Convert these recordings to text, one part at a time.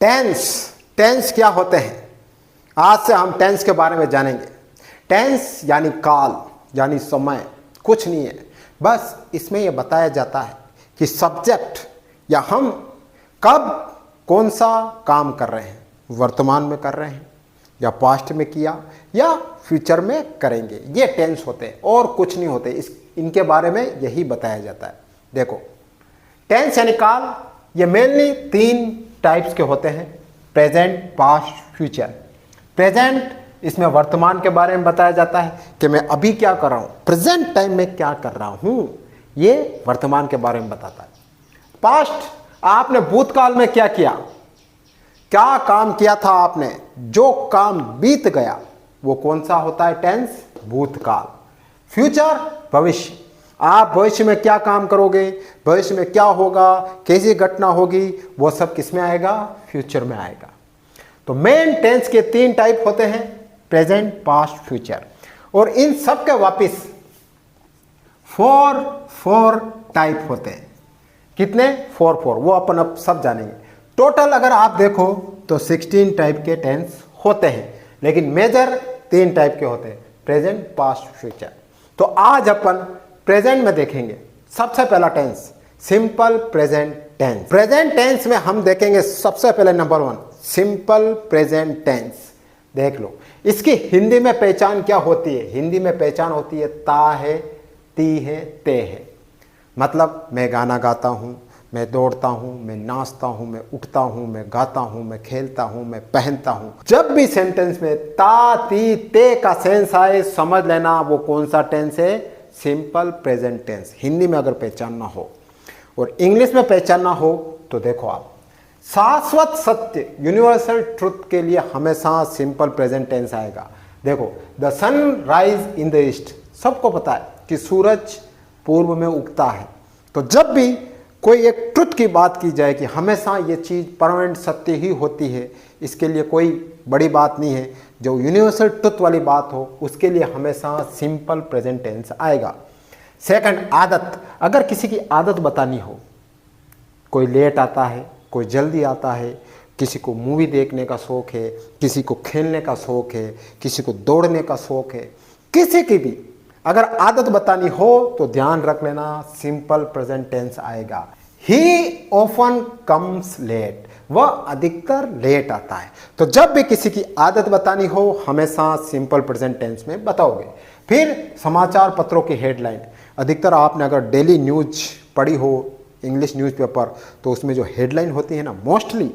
Tense, tense क्या होते हैं, आज से हम टेंस के बारे में जानेंगे। टेंस यानी काल, यानी समय, कुछ नहीं है, बस इसमें यह बताया जाता है कि सब्जेक्ट या हम कब कौन सा काम कर रहे हैं, वर्तमान में कर रहे हैं या पास्ट में किया या फ्यूचर में करेंगे, ये टेंस होते हैं और कुछ नहीं होते। इनके बारे में यही बताया जाता है। देखो, टेंस यानी काल, ये मेनली 3 टाइप्स के होते हैं, प्रेजेंट, पास्ट, फ्यूचर। प्रेजेंट, इसमें वर्तमान के बारे में बताया जाता है कि मैं अभी क्या कर रहा हूं, प्रेजेंट टाइम में क्या कर रहा हूं, ये वर्तमान के बारे में बताता है। पास्ट, आपने भूतकाल में क्या किया, क्या काम किया था आपने, जो काम बीत गया वो कौन सा होता है, टेंस, भूतकाल। फ्यूचर, भविष्य, आप भविष्य में क्या काम करोगे, भविष्य में क्या होगा, कैसी घटना होगी, वो सब किस में आएगा, फ्यूचर में आएगा। तो मेन टेंस के 3 टाइप होते हैं, प्रेजेंट, पास्ट, फ्यूचर, और इन सब के वापिस 4 टाइप होते हैं। कितने, 4, वो अपन अब सब जानेंगे। टोटल अगर आप देखो तो 16 टाइप के टेंस होते हैं, लेकिन मेजर 3 टाइप के होते हैं, प्रेजेंट, पास्ट, फ्यूचर। तो आज अपन प्रेजेंट में देखेंगे। सबसे पहला tense, simple present tense. Present tense में हम देखेंगे सबसे पहले नंबर 1, सिंपल प्रेजेंट टेंस। देख लो, इसकी हिंदी में पहचान क्या होती है, हिंदी में पहचान होती है ता है, ती है, ते है। मतलब मैं गाना गाता हूँ, मैं दौड़ता हूँ, मैं नाचता हूँ, मैं उठता हूँ, मैं गाता हूँ, मैं खेलता हूँ, मैं पहनता हूँ। जब भी सेंटेंस में ता, ती, ते का सेंस आए, समझ लेना वो कौन सा टेंस है, सिंपल प्रेजेंट टेंस। हिंदी में अगर पहचानना हो और इंग्लिश में पहचानना हो तो देखो आप, शाश्वत सत्य, यूनिवर्सल ट्रुथ के लिए हमेशा सिंपल प्रेजेंट टेंस आएगा। देखो, the sun rise in the east, सबको पता है कि सूरज पूर्व में उगता है। तो जब भी कोई एक ट्रुथ की बात की जाए कि हमेशा ये चीज़ परमानेंट सत्य ही होती है, इसके लिए कोई बड़ी बात नहीं है, जो यूनिवर्सल ट्रुथ वाली बात हो उसके लिए हमेशा सिंपल प्रेजेंट टेंस आएगा। सेकंड, आदत, अगर किसी की आदत बतानी हो, कोई लेट आता है, कोई जल्दी आता है, किसी को मूवी देखने का शौक है, किसी को खेलने का शौक है, किसी को दौड़ने का शौक है, किसी की भी अगर आदत बतानी हो तो ध्यान रख लेना सिंपल प्रेजेंट टेंस आएगा। ही ऑफन कम्स लेट, वह अधिकतर लेट आता है। तो जब भी किसी की आदत बतानी हो हमेशा सिंपल प्रेजेंट टेंस में बताओगे। फिर समाचार पत्रों की हेडलाइन, अधिकतर आपने अगर डेली न्यूज पढ़ी हो, इंग्लिश न्यूज़पेपर, तो उसमें जो हेडलाइन होती है ना, मोस्टली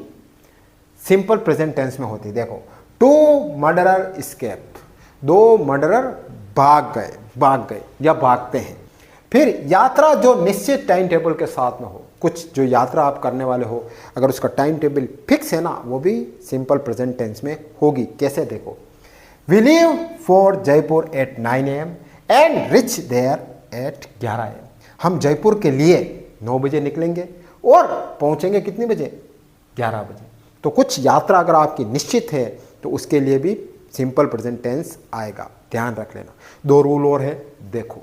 सिंपल प्रेजेंट टेंस में होती है। देखो, 2 मर्डरर एस्केप, 2 मर्डरर भाग गए या भागते हैं। फिर यात्रा जो निश्चित टाइम टेबल के साथ में हो, कुछ जो यात्रा आप करने वाले हो अगर उसका टाइम टेबल फिक्स है ना, वो भी सिंपल प्रेजेंट टेंस में होगी। कैसे, देखो, we leave for Jaipur at 9 AM and reach there at 11 AM। हम जयपुर के लिए 9 बजे निकलेंगे और पहुंचेंगे कितने बजे, 11 बजे। तो कुछ यात्रा अगर आपकी निश्चित है तो उसके लिए भी सिंपल प्रेजेंट टेंस आएगा, ध्यान रख लेना। 2 रूल और है, देखो,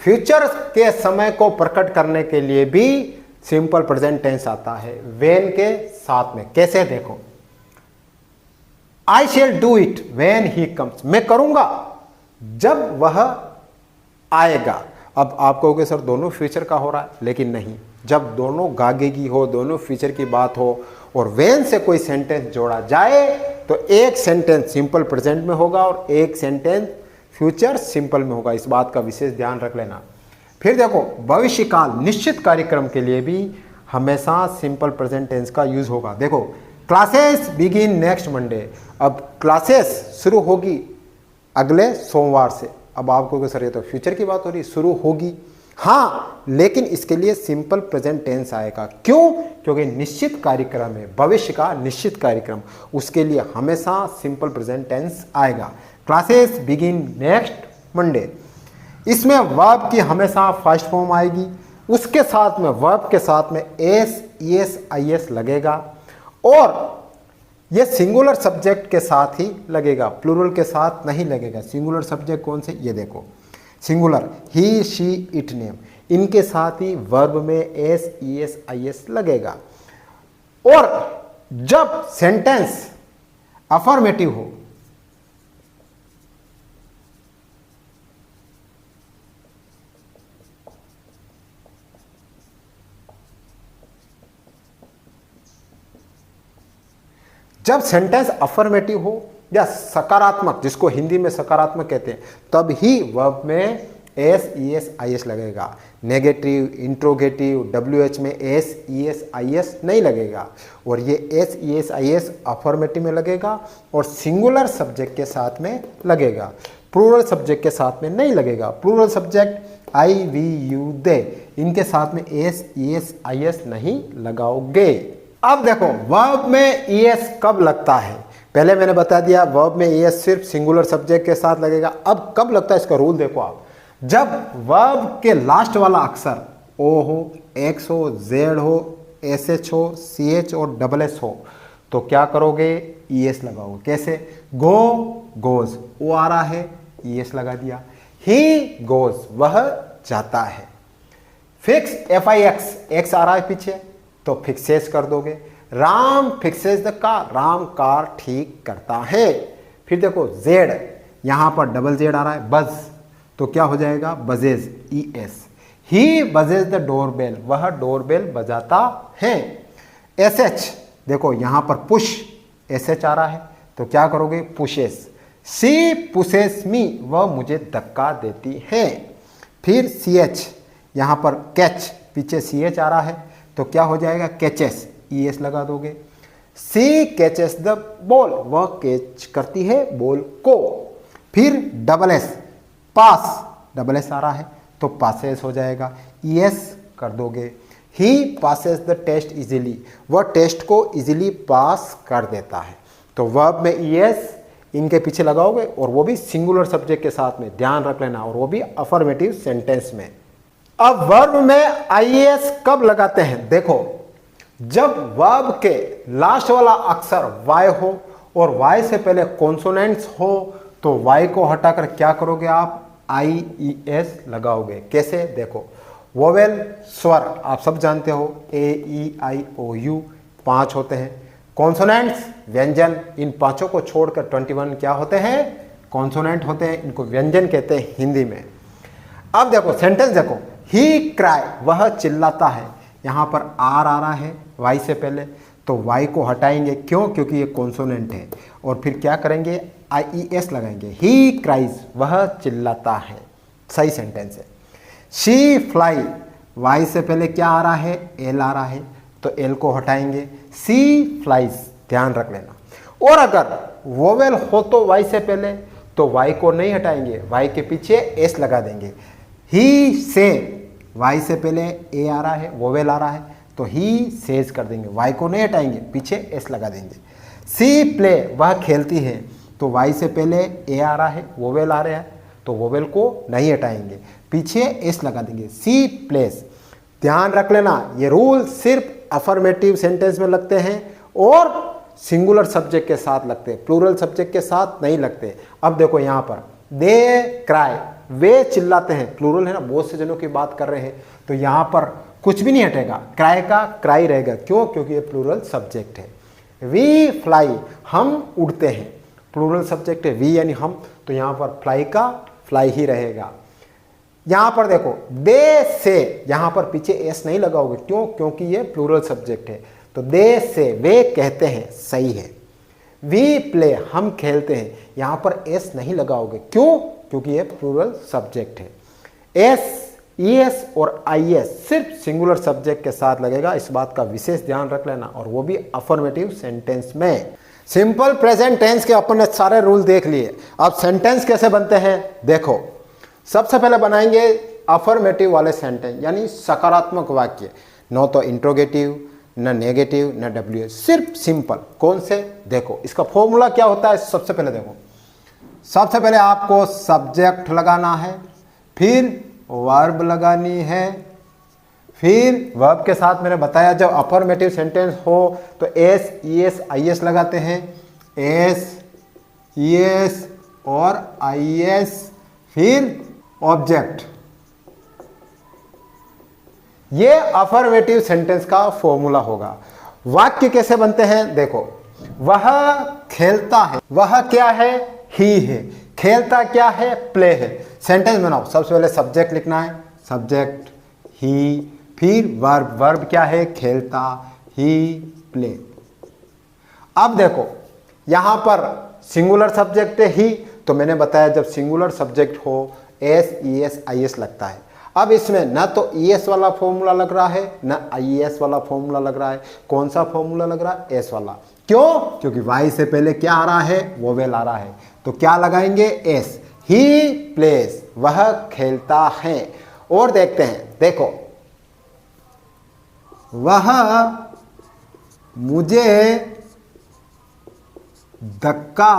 फ्यूचर के समय को प्रकट करने के लिए भी सिंपल प्रेजेंट टेंस आता है व्हेन के साथ में। कैसे, देखो, I shall do it when he comes, मैं करूंगा जब वह आएगा। अब आप कहोगे सर दोनों फ्यूचर का हो रहा है, लेकिन नहीं, जब दोनों गागेगी हो, दोनों फ्यूचर की बात हो और व्हेन से कोई सेंटेंस जोड़ा जाए तो एक सेंटेंस सिंपल प्रेजेंट में होगा और एक सेंटेंस फ्यूचर सिंपल में होगा। इस बात का विशेष ध्यान रख लेना। फिर देखो, भविष्य काल, निश्चित कार्यक्रम के लिए भी हमेशा सिंपल प्रेजेंट टेंस का यूज होगा। देखो, क्लासेस बिगिन नेक्स्ट मंडे, अब क्लासेस शुरू होगी अगले सोमवार से। अब आपको सर ये तो फ्यूचर की बात हो रही, शुरू होगी, हाँ, लेकिन इसके लिए सिंपल प्रेजेंट टेंस आएगा। क्यों, क्योंकि निश्चित कार्यक्रम है, भविष्य का निश्चित कार्यक्रम, उसके लिए हमेशा सिंपल प्रेजेंट टेंस आएगा। क्लासेस बिगिन नेक्स्ट मंडे, इसमें वर्ब की हमेशा फर्स्ट फॉर्म आएगी, उसके साथ में वर्ब के साथ में एस, ईएस, आईएस लगेगा और यह सिंगुलर सब्जेक्ट के साथ ही लगेगा, प्लूरल के साथ नहीं लगेगा। सिंगुलर सब्जेक्ट कौन से, ये देखो, singular he, she, it, name, इनके साथ ही वर्ब में एस, ईएस, आईएस लगेगा। और जब सेंटेंस अफर्मेटिव हो, जब सेंटेंस अफर्मेटिव हो या सकारात्मक, जिसको हिंदी में सकारात्मक कहते हैं, तब ही वर्ब में S E S I S लगेगा। नेगेटिव, इंट्रोगेटिव, डब्ल्यू एच में S E S I S नहीं लगेगा, और ये S E S I S affirmative में लगेगा और सिंगुलर सब्जेक्ट के साथ में लगेगा, प्लूरल सब्जेक्ट के साथ में नहीं लगेगा। Plural subject I, we, you, they, इनके साथ में S E S I S नहीं लगाओगे। अब देखो वर्ब में ई एस कब लगता है। पहले मैंने बता दिया वर्ब में ई एस सिर्फ सिंगुलर सब्जेक्ट के साथ लगेगा। अब कब लगता है इसका रूल देखो आप, जब वर्ब के लास्ट वाला अक्षर ओ हो, एक्स हो, जेड हो, एस एच हो, सी एच और डबल एस हो, तो क्या करोगे, ई एस लगाओगे। कैसे, गो, गोज, ओ आ रहा है, ई एस लगा दिया। ही गोज, वह जाता है। Fix, F I X, X आ रहा है पीछे, तो फिक्सेस कर दोगे। Ram fixes the car, Ram car ठीक करता है। फिर देखो जेड, यहां पर डबल जेड आ रहा है, बज, तो क्या हो जाएगा, buzzes, E S. He buzzes the doorbell, वह डोरबेल बजाता है। एस एच, देखो यहां पर पुश, एस एच आ रहा है, तो क्या करोगे, पुशेस। सी पुशेस मी, वह मुझे धक्का देती है। फिर सी एच, यहां पर कैच, पीछे सी एच आ रहा है, तो क्या हो जाएगा, कैचेस, ई एस लगा दोगे। सी कैचेस द बॉल, वह कैच करती है बॉल को। फिर डबल एस, पास, डबल एस आ रहा है, तो पासेस हो जाएगा, ई एस कर दोगे। ही पासेस द टेस्ट इजीली, वह टेस्ट को इजीली पास कर देता है। तो वर्ब में ई एस इनके पीछे लगाओगे, और वो भी सिंगुलर सब्जेक्ट के साथ में, ध्यान रख लेना, और वो भी अफर्मेटिव सेंटेंस में। अब वर्ब में आई एस कब लगाते हैं, देखो जब वर्ब के लास्ट वाला अक्षर वाई हो और वाई से पहले कॉन्सोनेंट्स हो, तो वाई को हटाकर क्या करोगे आप, आई ई एस लगाओगे। कैसे, देखो वोवेल स्वर आप सब जानते हो, ए ई आई ओ यू 5 होते हैं। कॉन्सोनेंट्स व्यंजन, इन पांचों को छोड़कर 21 क्या होते हैं, कॉन्सोनेंट होते हैं, इनको व्यंजन कहते हैं हिंदी में। अब देखो सेंटेंस देखो, ही क्राई, वह चिल्लाता है, यहां पर आर आ रहा है वाई से पहले, तो वाई को हटाएंगे, क्यों, क्योंकि ये कॉन्सोनेंट है, और फिर क्या करेंगे, आई ई एस लगाएंगे। ही क्राइज, वह चिल्लाता है, सही सेंटेंस है। शी फ्लाई, वाई से पहले क्या आ रहा है, एल आ रहा है, तो एल को हटाएंगे। सी फ्लाइज, ध्यान रख लेना। और अगर वोवेल हो तो वाई से पहले, तो वाई को नहीं हटाएंगे, वाई के पीछे एस लगा देंगे। ही से, वाई से पहले ए आ रहा है, वोवेल आ रहा है, तो ही सेज कर देंगे, वाई को नहीं हटाएंगे, पीछे एस लगा देंगे। सी प्ले, वह खेलती है, तो वाई से पहले ए आ रहा है, वोवेल आ रहा है, तो वोवेल को नहीं हटाएंगे, पीछे एस लगा देंगे। सी प्लेस, ध्यान रख लेना, ये रूल सिर्फ अफर्मेटिव सेंटेंस में लगते हैं और सिंगुलर सब्जेक्ट के साथ लगते हैं, प्लूरल सब्जेक्ट के साथ नहीं लगते। अब देखो यहाँ पर दे क्राई, वे चिल्लाते हैं, प्लूरल है ना, बहुत से जनों की बात कर रहे हैं, तो यहाँ पर कुछ भी नहीं हटेगा, क्राई का क्राई रहेगा। क्यों, क्योंकि ये प्लूरल सब्जेक्ट है। वी फ्लाई, हम उड़ते हैं, प्लूरल सब्जेक्ट है, वी यानी हम, तो यहाँ पर फ्लाई का फ्लाई ही रहेगा। यहाँ पर देखो दे से, यहाँ पर पीछे एस नहीं लगाओगे, क्यों, क्योंकि ये प्लूरल सब्जेक्ट है, तो दे से, वे कहते हैं, सही है। वी प्ले, हम खेलते हैं, यहाँ पर एस नहीं लगाओगे, क्यों, क्योंकि ये प्लूरल सब्जेक्ट है। एस, ई एस और आई एस सिर्फ सिंगुलर सब्जेक्ट के साथ लगेगा, इस बात का विशेष ध्यान रख लेना, और वो भी अफर्मेटिव सेंटेंस में। सिंपल प्रेजेंट टेंस के अपन ने सारे रूल देख लिए। अब सेंटेंस कैसे बनते हैं देखो, सबसे पहले बनाएंगे अफर्मेटिव वाले सेंटेंस, यानी सकारात्मक वाक्य, न तो इंट्रोगेटिव, न नेगेटिव, न डब्ल्यू एच, सिर्फ सिंपल। कौन से, देखो इसका फॉर्मूला क्या होता है। सबसे पहले देखो, सबसे पहले आपको सब्जेक्ट लगाना है, फिर वर्ब लगानी है, फिर वर्ब के साथ मैंने बताया जब अफर्मेटिव सेंटेंस हो तो S E S I S लगाते हैं, एस ई एस और आई एस, फिर ऑब्जेक्ट। ये अफर्मेटिव सेंटेंस का फॉर्मूला होगा। वाक्य कैसे बनते हैं देखो, वह खेलता है, वह क्या है, ही है, खेलता क्या है, प्ले है। सेंटेंस बनाओ, सबसे पहले सब्जेक्ट लिखना है, सब्जेक्ट ही, फिर वर्ब, वर्ब क्या है, खेलता, ही, प्ले। अब देखो यहां पर सिंगुलर सब्जेक्ट है ही, तो मैंने बताया जब सिंगुलर सब्जेक्ट हो S E S I S लगता है। अब इसमें ना तो ई एस वाला फॉर्मूला लग रहा है ना आई एस वाला फॉर्मूला लग रहा है। कौन सा फॉर्मूला लग रहा है, एस वाला। क्यों, क्योंकि वाई से पहले क्या आ रहा है, वोवेल आ रहा है, तो क्या लगाएंगे, एस। ही प्लेस, वह खेलता है। और देखते हैं, देखो वह मुझे धक्का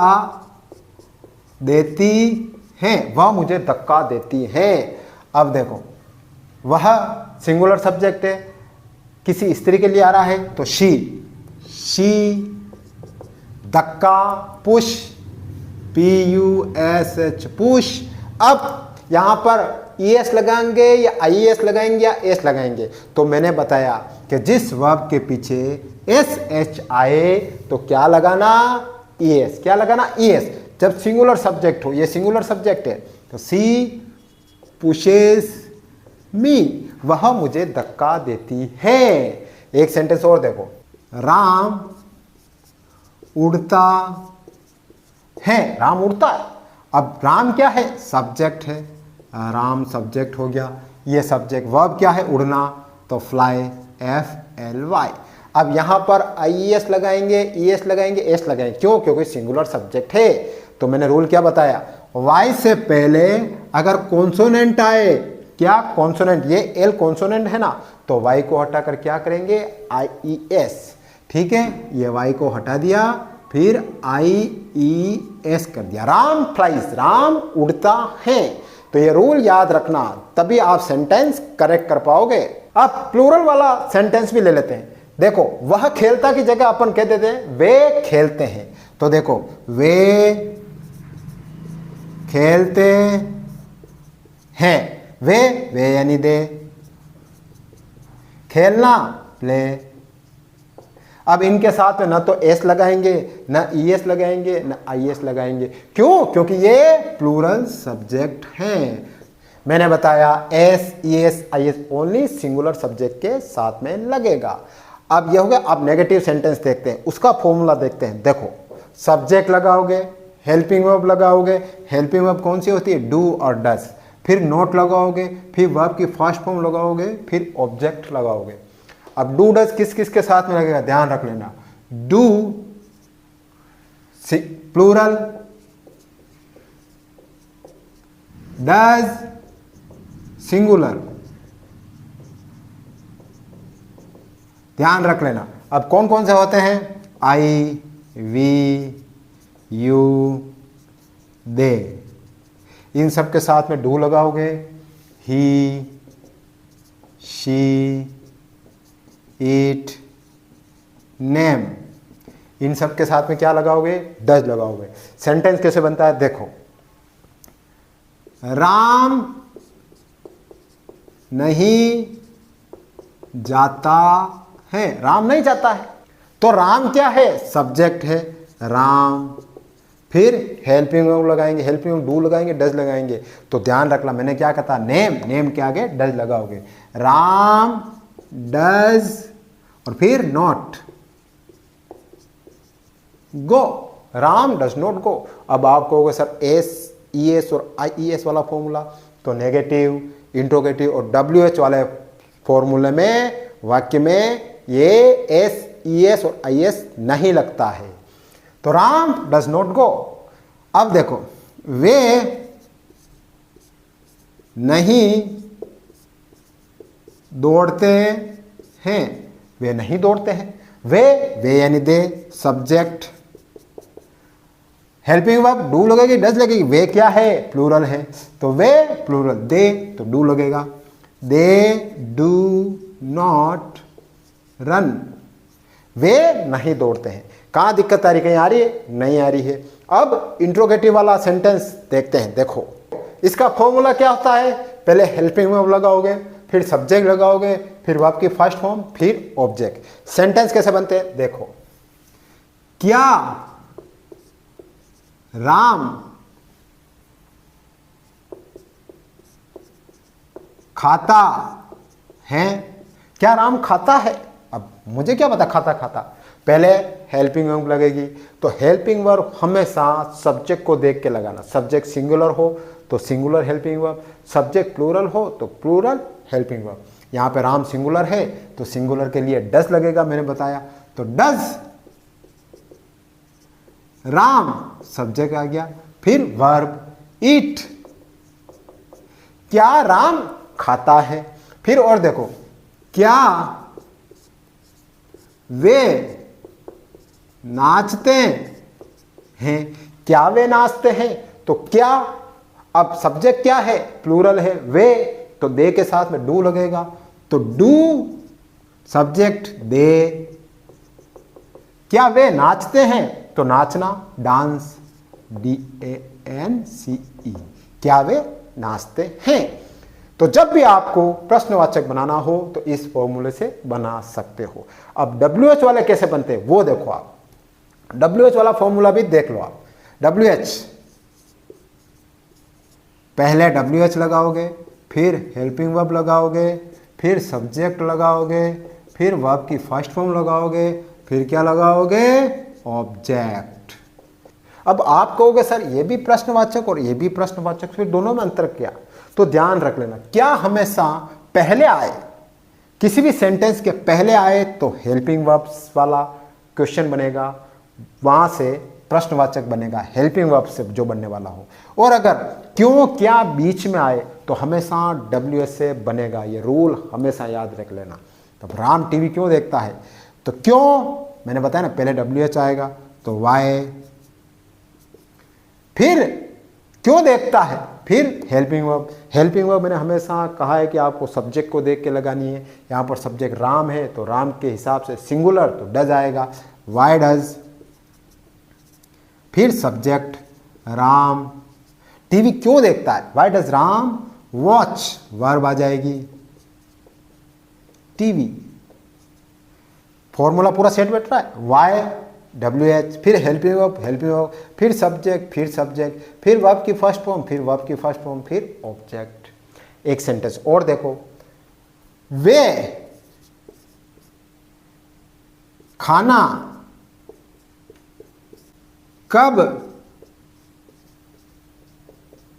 देती है, वह मुझे धक्का देती है। अब देखो वह सिंगुलर सब्जेक्ट है, किसी स्त्री के लिए आ रहा है तो शी, धक्का, पुश, PUSH, पुश। अब यहां पर ES लगाएंगे या IES लगाएंगे या S लगाएंगे, तो मैंने बताया कि जिस वर्ब के पीछे SH आए तो क्या लगाना, ES। क्या लगाना, ES। जब सिंगुलर सब्जेक्ट हो, ये सिंगुलर सब्जेक्ट है, तो सी पुशेस मी, वह मुझे धक्का देती है। एक सेंटेंस और देखो, राम उड़ता है, राम उड़ता है। अब राम क्या है, सब्जेक्ट है, राम सब्जेक्ट हो गया, ये सब्जेक्ट, वर्ब क्या है, उड़ना, तो फ्लाई, FLY। अब यहां पर IES लगाएंगे, ES लगाएंगे, S लगाएंगे। क्यों, क्योंकि सिंगुलर सब्जेक्ट है। तो मैंने रूल क्या बताया, Y से पहले अगर कॉन्सोनेंट आए, क्या कॉन्सोनेंट, ये L कॉन्सोनेंट है ना, तो Y को हटाकर क्या करेंगे, IES। ठीक है, ये Y को हटा दिया, फिर IES कर दिया। राम फ्लाइज, राम उड़ता है। तो ये रूल याद रखना, तभी आप सेंटेंस करेक्ट कर पाओगे। अब प्लूरल वाला सेंटेंस भी ले लेते हैं। देखो वह खेलता की जगह अपन कह देते हैं वे खेलते हैं। तो देखो वे खेलते हैं, वे यानी दे, खेलना प्ले। अब इनके साथ में ना तो एस लगाएंगे, ना ईएस लगाएंगे, ना आईएस लगाएंगे। क्यों, क्योंकि ये प्लूरल सब्जेक्ट हैं। मैंने बताया s es is only singular subject के साथ में लगेगा। अब ये हो गया। अब नेगेटिव सेंटेंस देखते हैं, उसका फॉर्मूला देखते हैं। देखो सब्जेक्ट लगाओगे, हेल्पिंग वर्ब लगाओगे, हेल्पिंग वर्ब कौन सी होती है, डू और डज, फिर नोट लगाओगे, फिर वर्ब की फर्स्ट फॉर्म लगाओगे, फिर ऑब्जेक्ट लगाओगे। अब डू डज किस किस के साथ में लगेगा, ध्यान रख लेना। डू प्लूरल, डज सिंगुलर, ध्यान रख लेना। अब कौन कौन से होते हैं, आई, वी, यू, दे, इन सब के साथ में डू लगाओगे, ही, शी, इट, नेम, इन सब के साथ में क्या लगाओगे, डज लगाओगे। सेंटेंस कैसे बनता है देखो, राम नहीं जाता है, राम नहीं जाता है, तो राम क्या है, सब्जेक्ट है राम, फिर हेल्पिंग वर्ब लगाएंगे, हेल्पिंग वर्ब डू लगाएंगे, डज लगाएंगे। तो ध्यान रखना मैंने क्या कहा, नेम, नेम के आगे डज लगाओगे। राम डज और फिर not go, Ram does not go. अब आप कहोगे सर एस ई एस और आई ई एस वाला फॉर्मूला, तो नेगेटिव, इंट्रोगेटिव और डब्ल्यू एच वाले फॉर्मूले में वाक्य में ये एस ई एस और आई एस नहीं लगता है, तो राम डज नॉट गो। अब देखो वे नहीं दौड़ते हैं, वे नहीं दौड़ते हैं, वे यानी दे, सब्जेक्ट, हेल्पिंग वर्ब डू लगेगी, डज लगेगी, वे क्या है, प्लूरल है, तो वे प्लूरल, दे तो डू लगेगा। दे डू नॉट रन, वे नहीं दौड़ते हैं। कहाँ दिक्कत आ रही, कहीं आ रही है, नहीं आ रही है। अब इंट्रोगेटिव वाला सेंटेंस देखते हैं। देखो इसका फॉर्मूला क्या होता है, पहले हेल्पिंग वर्ब लगाओगे, फिर सब्जेक्ट लगाओगे, फिर वर्ब की फर्स्ट फॉर्म, फिर ऑब्जेक्ट। सेंटेंस कैसे बनते हैं देखो, क्या राम खाता है? क्या राम खाता है? अब मुझे क्या पता खाता खाता, पहले हेल्पिंग वर्ब लगेगी, तो हेल्पिंग वर्ब हमेशा सब्जेक्ट को देख के लगाना। सब्जेक्ट सिंगुलर हो तो singular helping verb, subject plural हो तो प्लूरल हेल्पिंग वर्ब। यहाँ पे राम सिंगुलर है तो सिंगुलर के लिए डज लगेगा, मैंने बताया, तो डज राम सब्जेक्ट आ गया, फिर वर्ब ईट, क्या राम खाता है? फिर और देखो, क्या वे नाचते हैं? क्या वे नाचते हैं? तो क्या, अब सब्जेक्ट क्या है, प्लूरल है, वे, तो दे के साथ में डू लगेगा, तो डू सब्जेक्ट दे। क्या वे नाचते हैं? तो नाचना, डांस, DANCE, क्या वे नाचते हैं? तो जब भी आपको प्रश्नवाचक बनाना हो तो इस फॉर्मूले से बना सकते हो। अब WH वाले कैसे बनते हैं वो देखो आप, WH वाला फॉर्मूला भी देख लो आप। WH, पहले WH लगाओगे, फिर हेल्पिंग वर्ब लगाओगे, फिर सब्जेक्ट लगाओगे, फिर वर्ब की फर्स्ट फॉर्म लगाओगे, फिर क्या लगाओगे, ऑब्जेक्ट। अब आप कहोगे सर ये भी प्रश्नवाचक और ये भी प्रश्नवाचक, फिर दोनों में अंतर क्या? तो ध्यान रख लेना, क्या हमेशा पहले आए, किसी भी सेंटेंस के पहले आए तो हेल्पिंग वर्ब्स वाला क्वेश्चन बनेगा, वहां से प्रश्नवाचक बनेगा हेल्पिंग वर्ब से जो बनने वाला हो। और अगर क्यों क्या बीच में आए तो हमेशा WH से बनेगा, ये रूल हमेशा याद रख लेना। तो राम टीवी क्यों देखता है, तो क्यों मैंने बताया ना, पहले WH आएगा तो वाई, फिर क्यों देखता है, फिर हेल्पिंग वर्ब। हेल्पिंग वर्ब मैंने हमेशा कहा है कि आपको सब्जेक्ट को देख के लगानी है। यहाँ पर सब्जेक्ट राम है तो राम के हिसाब से सिंगुलर तो डज आएगा, वाई डज, फिर सब्जेक्ट राम। टीवी क्यों देखता है, why does Ram watch, verb आ जाएगी टीवी। फॉर्मूला पूरा सेट बैठ रहा है, वाई WH, फिर हेल्पिंग वर्ब, फिर सब्जेक्ट, फिर वर्ब की फर्स्ट फॉर्म, फिर वर्ब की फर्स्ट फॉर्म, फिर ऑब्जेक्ट। एक सेंटेंस और देखो, वे खाना कब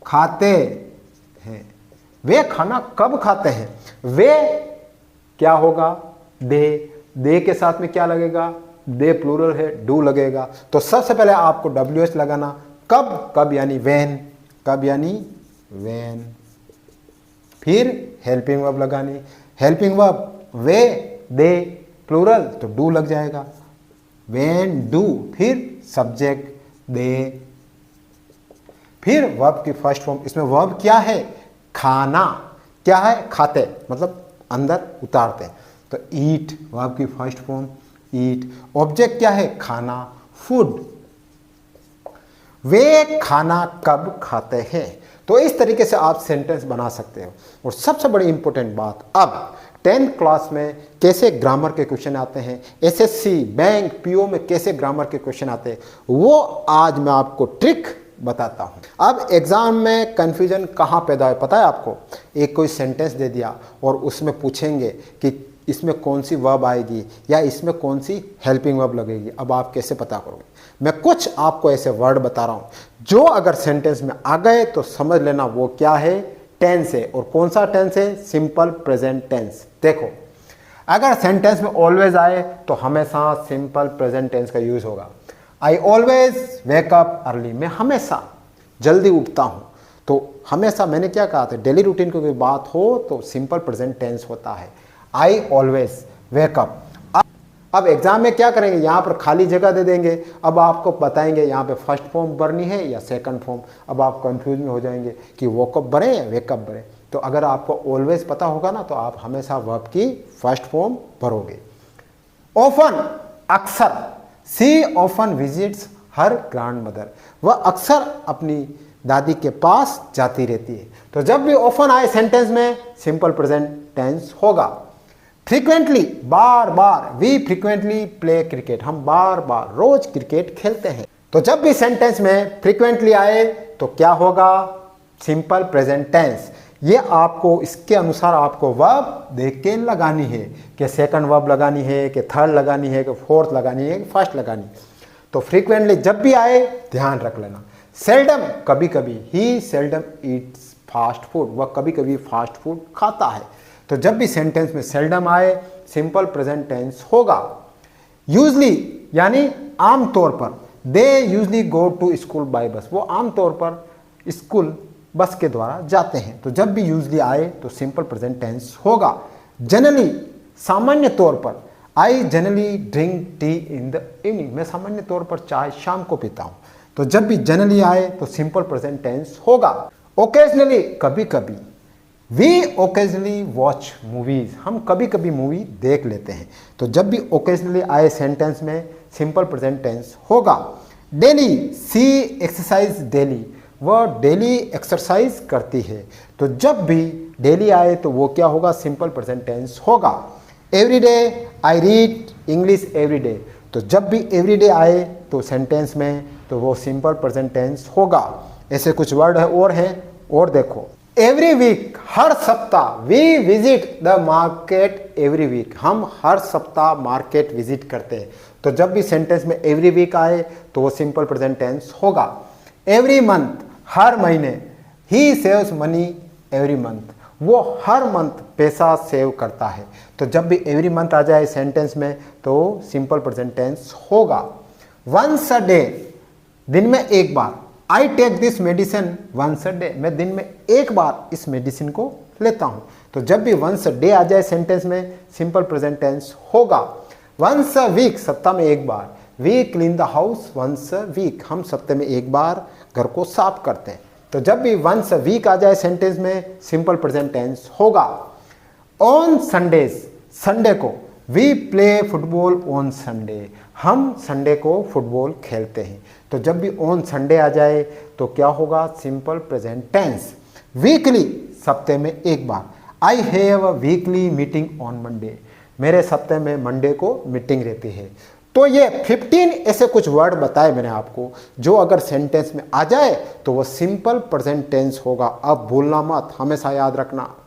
खाते हैं? वे खाना कब खाते हैं? वे क्या होगा, दे के साथ में क्या लगेगा, दे प्लूरल है, डू लगेगा। तो सबसे पहले आपको WH लगाना, कब यानी व्हेन, कब यानी व्हेन, फिर हेल्पिंग वर्ब लगानी, हेल्पिंग वर्ब वे, दे, प्लूरल तो डू लग जाएगा, व्हेन डू, फिर सब्जेक्ट दे, फिर वर्ब की फर्स्ट फॉर्म। इसमें वर्ब क्या है, खाना, क्या है, खाते, मतलब अंदर उतारते, तो ईट, वर्ब की फर्स्ट फॉर्म ईट। ऑब्जेक्ट क्या है, खाना, फूड। वे खाना कब खाते हैं? तो इस तरीके से आप सेंटेंस बना सकते हो। और सबसे बड़ी इंपॉर्टेंट बात, अब 10th क्लास में कैसे ग्रामर के क्वेश्चन आते हैं, SSC, बैंक, PO में कैसे ग्रामर के क्वेश्चन आते हैं, वो आज मैं आपको ट्रिक बताता हूं। अब एग्जाम में कंफ्यूजन कहां पैदा है पता है आपको? एक कोई सेंटेंस दे दिया और उसमें पूछेंगे कि इसमें कौन सी वर्ब आएगी या इसमें कौन सी हेल्पिंग वर्ब लगेगी। अब आप कैसे पता करोगे? मैं कुछ आपको ऐसे वर्ड बता रहा हूं जो अगर सेंटेंस में आ गए तो समझ लेना वो क्या है, टेंस है। और कौन सा टेंस है? Simple present tense. देखो, अगर सेंटेंस में ऑलवेज आए तो हमेशा सिंपल प्रेजेंट टेंस का यूज होगा। I always wake up early, मैं हमेशा जल्दी उठता हूं। तो हमेशा मैंने क्या कहा था, डेली रूटीन की कोई बात हो तो सिंपल प्रेजेंट टेंस होता है, आई ऑलवेज वेक अप। अब एग्जाम में क्या करेंगे, यहाँ पर खाली जगह दे देंगे। अब आपको बताएंगे यहाँ पे फर्स्ट फॉर्म भरनी है या सेकंड फॉर्म। अब आप कंफ्यूज में हो जाएंगे कि वॉकअप भरे या वेकअप भरे। तो अगर आपको ऑलवेज पता होगा ना तो आप हमेशा वर्ब की फर्स्ट फॉर्म भरोगे। ऑफन, अक्सर, सी ऑफन विजिट्स हर ग्रैंड मदर, वह अक्सर अपनी दादी के पास जाती रहती है। तो जब भी ऑफन आए सेंटेंस में सिंपल प्रेजेंट टेंस होगा। फ्रीक्वेंटली, बार बार, वी फ्रीक्वेंटली प्ले क्रिकेट, हम बार बार रोज क्रिकेट खेलते हैं। तो जब भी सेंटेंस में फ्रीक्वेंटली आए तो क्या होगा, सिंपल प्रेजेंट टेंस। ये आपको इसके अनुसार आपको वर्ब देख के लगानी है कि सेकंड वर्ब लगानी है कि थर्ड लगानी है कि फोर्थ लगानी है कि फर्स्ट लगानी है। तो फ्रीक्वेंटली जब भी आए ध्यान रख लेना। सेल्डम, कभी कभी, ही सेल्डम ईट्स फास्ट फूड, वह कभी कभी फास्ट फूड खाता है। तो जब भी सेंटेंस में सेल्डम आए सिंपल प्रेजेंट टेंस होगा। यूजली यानी आमतौर पर, they usually go to school by bus, वो आमतौर पर स्कूल बस के द्वारा जाते हैं। तो जब भी यूजली आए तो सिंपल प्रेजेंट टेंस होगा। जनरली, सामान्य तौर पर, I generally drink tea in the evening, मैं सामान्य तौर पर चाय शाम को पीता हूं। तो जब भी जनरली आए तो सिंपल प्रेजेंट टेंस होगा। ओकेजनली, कभी कभी, वी ओकेजनली वॉच मूवीज, हम कभी कभी मूवी देख लेते हैं। तो जब भी ओकेजनली आए सेंटेंस में सिंपल प्रेजेंट टेंस होगा। डेली, सी एक्सरसाइज डेली, वह डेली एक्सरसाइज करती है। तो जब भी डेली आए तो वो क्या होगा, सिंपल प्रेजेंट टेंस होगा। Everyday, I read English everyday, तो जब भी एवरीडे आए तो सेंटेंस में तो वो सिंपल प्रेजेंट टेंस होगा। ऐसे कुछ वर्ड है और हैं, और देखो, एवरी वीक, हर सप्ताह, we visit the market every week, हम हर सप्ताह मार्केट विजिट करते हैं। तो जब भी सेंटेंस में एवरी वीक आए तो वो सिंपल प्रेजेंट टेंस होगा। एवरी मंथ, हर महीने, ही सेव्स मनी एवरी मंथ, वो हर मंथ पैसा सेव करता है। तो जब भी एवरी मंथ आ जाए सेंटेंस में तो सिंपल प्रेजेंट टेंस होगा। वंस अ डे, दिन में एक बार, I take this medicine once a day, मैं दिन में एक बार इस मेडिसिन को लेता हूं। तो जब भी वंस अ डे आ जाए सेंटेंस में सिंपल प्रेजेंट टेंस होगा। वंस अ वीक, सप्ताह में एक बार, we clean the house once a week, हम सप्ताह में एक बार घर को साफ करते हैं। तो जब भी वंस अ वीक आ जाए सेंटेंस में सिंपल प्रेजेंट टेंस होगा। ऑन संडेज, संडे को, we play football on Sunday, हम संडे को फुटबॉल खेलते हैं। तो जब भी ऑन संडे आ जाए तो क्या होगा, सिंपल प्रेजेंट टेंस। वीकली, सप्ते में एक बार, I have a weekly meeting on Monday, मेरे सप्ते में मंडे को मीटिंग रहती है। तो ये 15 ऐसे कुछ वर्ड बताए मैंने आपको, जो अगर सेंटेंस में आ जाए तो वो सिंपल प्रेजेंट टेंस होगा। अब भूलना मत, हमेशा याद रखना।